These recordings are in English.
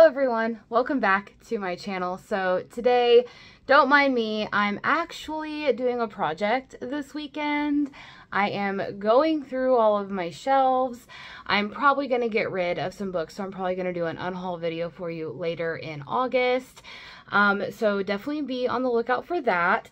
everyone, welcome back to my channel. So today, don't mind me, I'm actually doing a project this weekend. I am going through all of my shelves. I'm probably going to get rid of some books, so I'm probably going to do an unhaul video for you later in August. So definitely be on the lookout for that.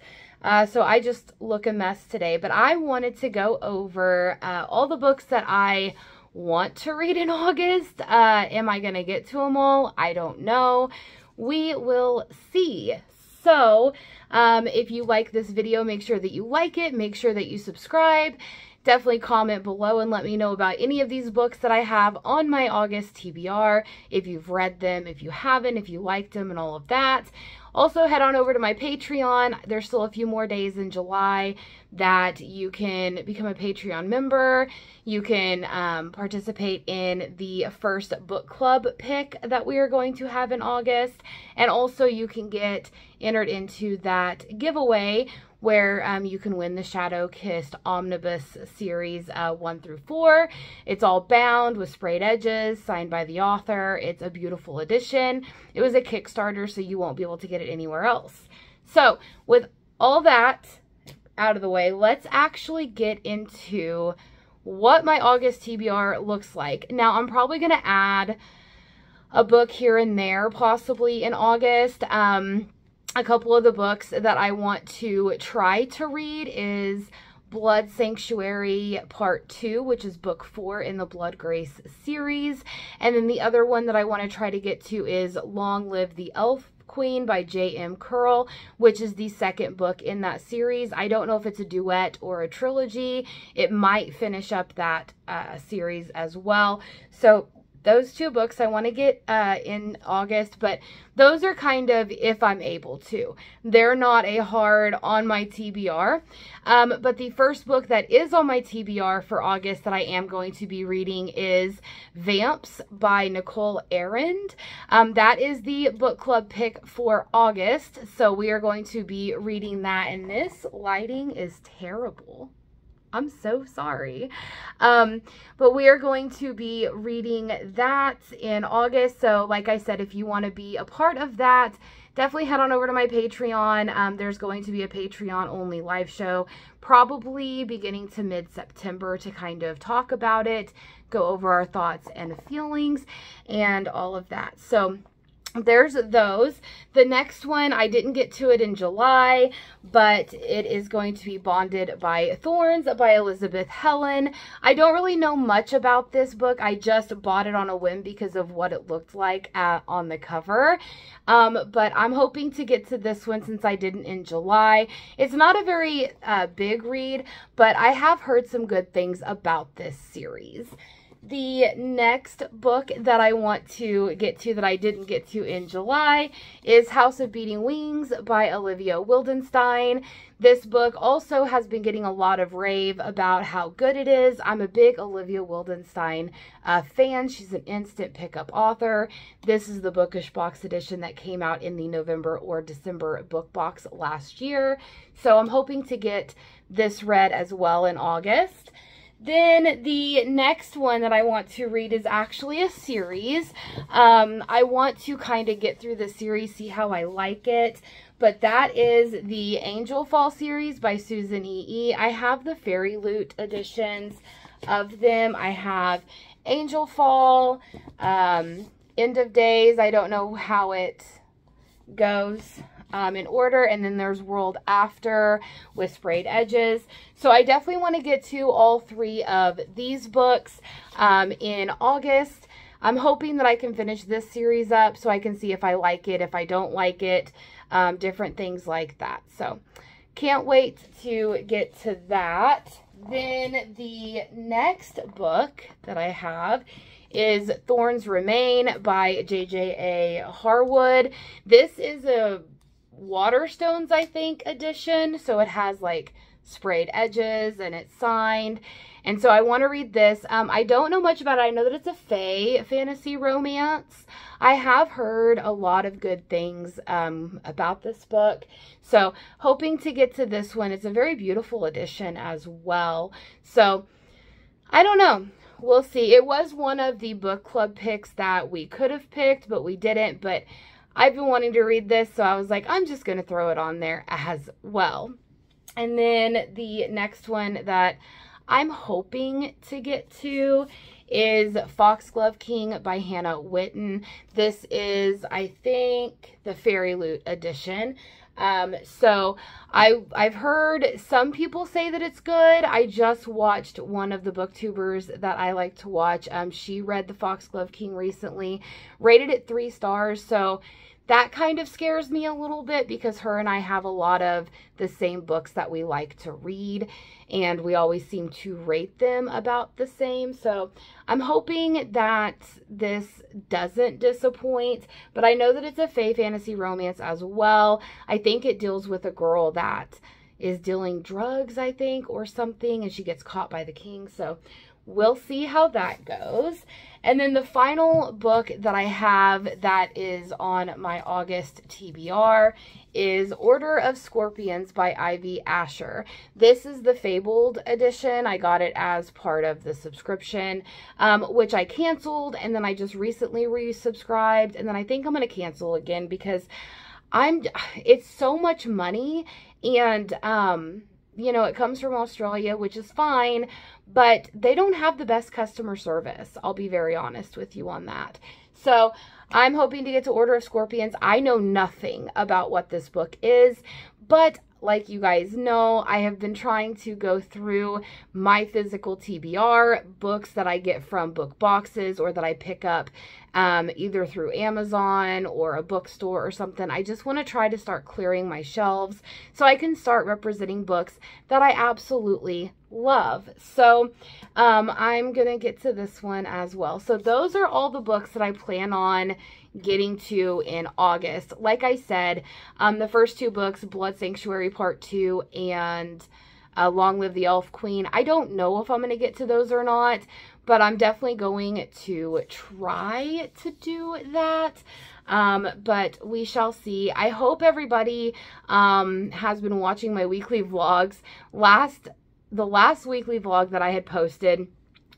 So I just look a mess today, but I wanted to go over all the books that I want to read in August. Am I going to get to them all? I don't know. We will see. So if you like this video, make sure that you like it. Make sure that you subscribe. Definitely comment below and let me know about any of these books that I have on my August TBR. If you've read them, if you haven't, if you liked them and all of that. Also, head on over to my Patreon. There's still a few more days in July that you can become a Patreon member. You can participate in the first book club pick that we are going to have in August. And also you can get entered into that giveaway where you can win the Shadow Kissed Omnibus series 1 through 4. It's all bound with sprayed edges, signed by the author. It's a beautiful edition. It was a Kickstarter, so you won't be able to get it anywhere else. So with all that out of the way, let's actually get into what my August TBR looks like. Now, I'm probably going to add a book here and there, possibly in August. A couple of the books that I want to try to read is Blood Sanctuary Part 2, which is book 4 in the Blood Grace series. And then the other one that I want to try to get to is Long Live the Elf Queen by J.M. Curl, which is the second book in that series. I don't know if it's a duet or a trilogy. It might finish up that series as well. So those two books I want to get in August, but those are kind of if I'm able to. They're not a hard on my TBR. But the first book that is on my TBR for August that I am going to be reading is Vamps by Nicole Arend. That is the book club pick for August. So we are going to be reading that, and this lighting is terrible. I'm so sorry. But we are going to be reading that in August. So like I said, if you want to be a part of that, definitely head on over to my Patreon. There's going to be a Patreon only live show, probably beginning to mid-September, to kind of talk about it, go over our thoughts and feelings and all of that. So there's those. The next one, I didn't get to it in July, but it is going to be Bonded by Thorns by Elizabeth Helen. I don't really know much about this book. I just bought it on a whim because of what it looked like on the cover. But I'm hoping to get to this one since I didn't in July. It's not a very big read, but I have heard some good things about this series. The next book that I want to get to that I didn't get to in July is House of Beating Wings by Olivia Wildenstein. This book also has been getting a lot of rave about how good it is. I'm a big Olivia Wildenstein fan. She's an instant pickup author. This is the bookish box edition that came out in the November or December book box last year. So I'm hoping to get this read as well in August. Then the next one that I want to read is actually a series. I want to kind of get through the series, see how I like it. But that is the Angel Fall series by Susan E. I have the Fairy Loot editions of them. I have Angel Fall, End of Days. I don't know how it goes in order, and then there's World After with sprayed edges. So I definitely want to get to all three of these books in August. I'm hoping that I can finish this series up so I can see if I like it, if I don't like it, different things like that. So can't wait to get to that. Then the next book that I have is Thorns Remain by J.J.A. Harwood. This is a Waterstones, I think, edition. So it has like sprayed edges and it's signed. And so I want to read this. I don't know much about it. I know that it's a fae fantasy romance. I have heard a lot of good things about this book. So hoping to get to this one. It's a very beautiful edition as well. So I don't know. we'll see. It was one of the book club picks that we could have picked, but we didn't. But I've been wanting to read this, so I was like, I'm just going to throw it on there as well. And then the next one that I'm hoping to get to is Foxglove King by Hannah Whitten. This is, I think, the Fairy Loot edition. So I've heard some people say that it's good. I just watched one of the booktubers that I like to watch. She read the Foxglove King recently, rated it 3 stars. So that kind of scares me a little bit because her and I have a lot of the same books that we like to read, and we always seem to rate them about the same. So I'm hoping that this doesn't disappoint, but I know that it's a fae fantasy romance as well. I think it deals with a girl that is dealing drugs, I think, or something, and she gets caught by the king. So we'll see how that goes. And then the final book that I have that is on my August TBR is Order of Scorpions by Ivy Asher. This is the Fabled edition. I got it as part of the subscription, which I canceled, and then I just recently resubscribed, and then I think I'm going to cancel again because it's so much money, and you know, it comes from Australia, which is fine, but they don't have the best customer service. I'll be very honest with you on that. So I'm hoping to get to Order of Scorpions. I know nothing about what this book is, but like you guys know, I have been trying to go through my physical TBR, books that I get from book boxes or that I pick up either through Amazon or a bookstore or something. I just want to try to start clearing my shelves so I can start representing books that I absolutely love. So I'm going to get to this one as well. So those are all the books that I plan on getting to in August. Like I said, the first 2 books, Blood Sanctuary Part 2 and Long Live the Elf Queen, I don't know if I'm going to get to those or not, but I'm definitely going to try to do that. But we shall see. I hope everybody has been watching my weekly vlogs. The last weekly vlog that I had posted,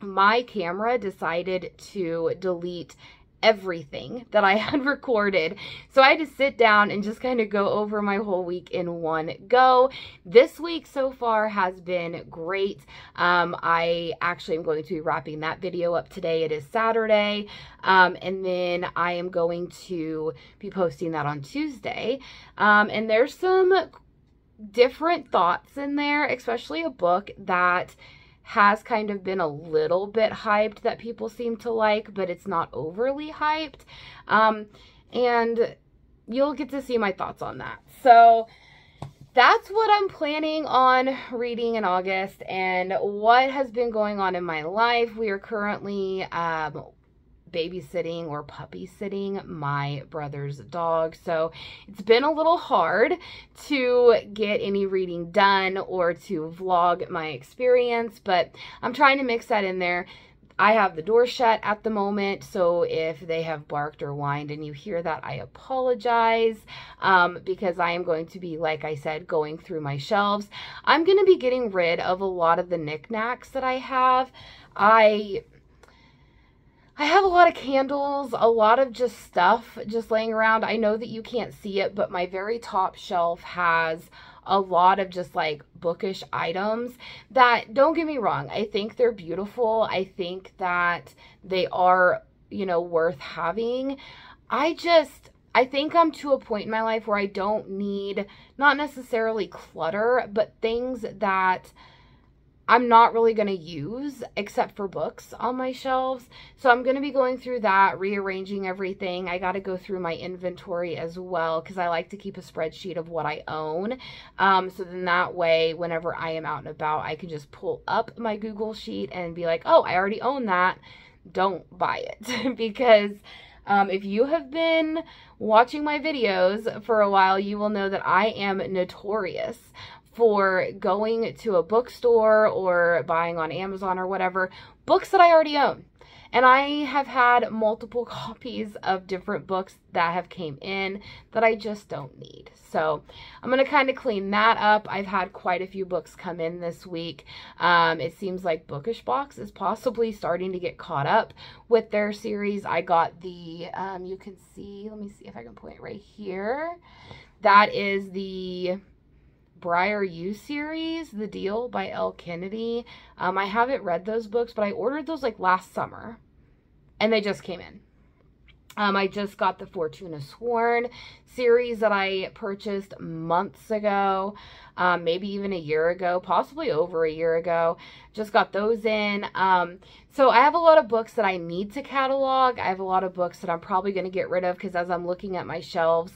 my camera decided to delete everything that I had recorded. So I had to sit down and just kind of go over my whole week in one go. This week so far has been great. I actually am going to be wrapping that video up today. It is Saturday. And then I am going to be posting that on Tuesday. And there's some different thoughts in there, especially a book that has kind of been a little bit hyped that people seem to like, but it's not overly hyped. And you'll get to see my thoughts on that. So that's what I'm planning on reading in August and what has been going on in my life. We are currently babysitting or puppy sitting my brother's dog, so it's been a little hard to get any reading done or to vlog my experience, but I'm trying to mix that in there. I have the door shut at the moment, so if they have barked or whined and you hear that, I apologize, because I am going to be, like I said, going through my shelves. I'm going to be getting rid of a lot of the knickknacks that I have. I have a lot of candles, a lot of just stuff just laying around. I know that you can't see it, but my very top shelf has a lot of just like bookish items that, don't get me wrong, I think they're beautiful. I think that they are, you know, worth having. I think I'm to a point in my life where I don't need, not necessarily clutter, but things that I'm not really going to use except for books on my shelves. So I'm going to be going through that, rearranging everything. I got to go through my inventory as well because I like to keep a spreadsheet of what I own. So then that way, whenever I am out and about, I can just pull up my Google sheet and be like, oh, I already own that. Don't buy it. Because if you have been watching my videos for a while, you will know that I am notorious for going to a bookstore or buying on Amazon or whatever, books that I already own. And I have had multiple copies of different books that have came in that I just don't need. So I'm going to kind of clean that up. I've had quite a few books come in this week. It seems like Bookish Box is possibly starting to get caught up with their series. I got the, you can see, let me see if I can point right here. That is the Briar U series, The Deal by Elle Kennedy. I haven't read those books, but I ordered those like last summer and they just came in. I just got the Fortuna Sworn series that I purchased months ago, maybe even a year ago, possibly over a year ago. Just got those in. So I have a lot of books that I need to catalog. I have a lot of books that I'm probably going to get rid of because as I'm looking at my shelves,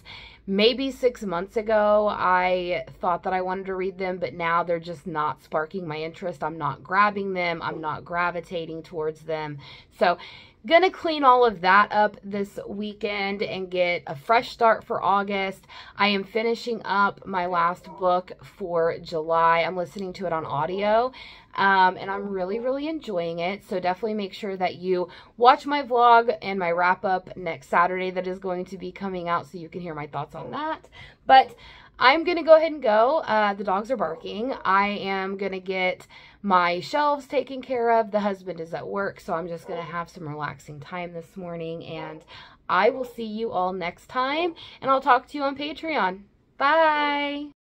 maybe 6 months ago, I thought that I wanted to read them, but now they're just not sparking my interest. I'm not grabbing them. I'm not gravitating towards them. So gonna clean all of that up this weekend and get a fresh start for August. I am finishing up my last book for July. I'm listening to it on audio. And I'm really enjoying it. So definitely make sure that you watch my vlog and my wrap up next Saturday that is going to be coming out so you can hear my thoughts on that. But I'm going to go ahead and go. The dogs are barking. I am going to get my shelves taken care of. The husband is at work, so I'm just going to have some relaxing time this morning. And I will see you all next time. And I'll talk to you on Patreon. Bye.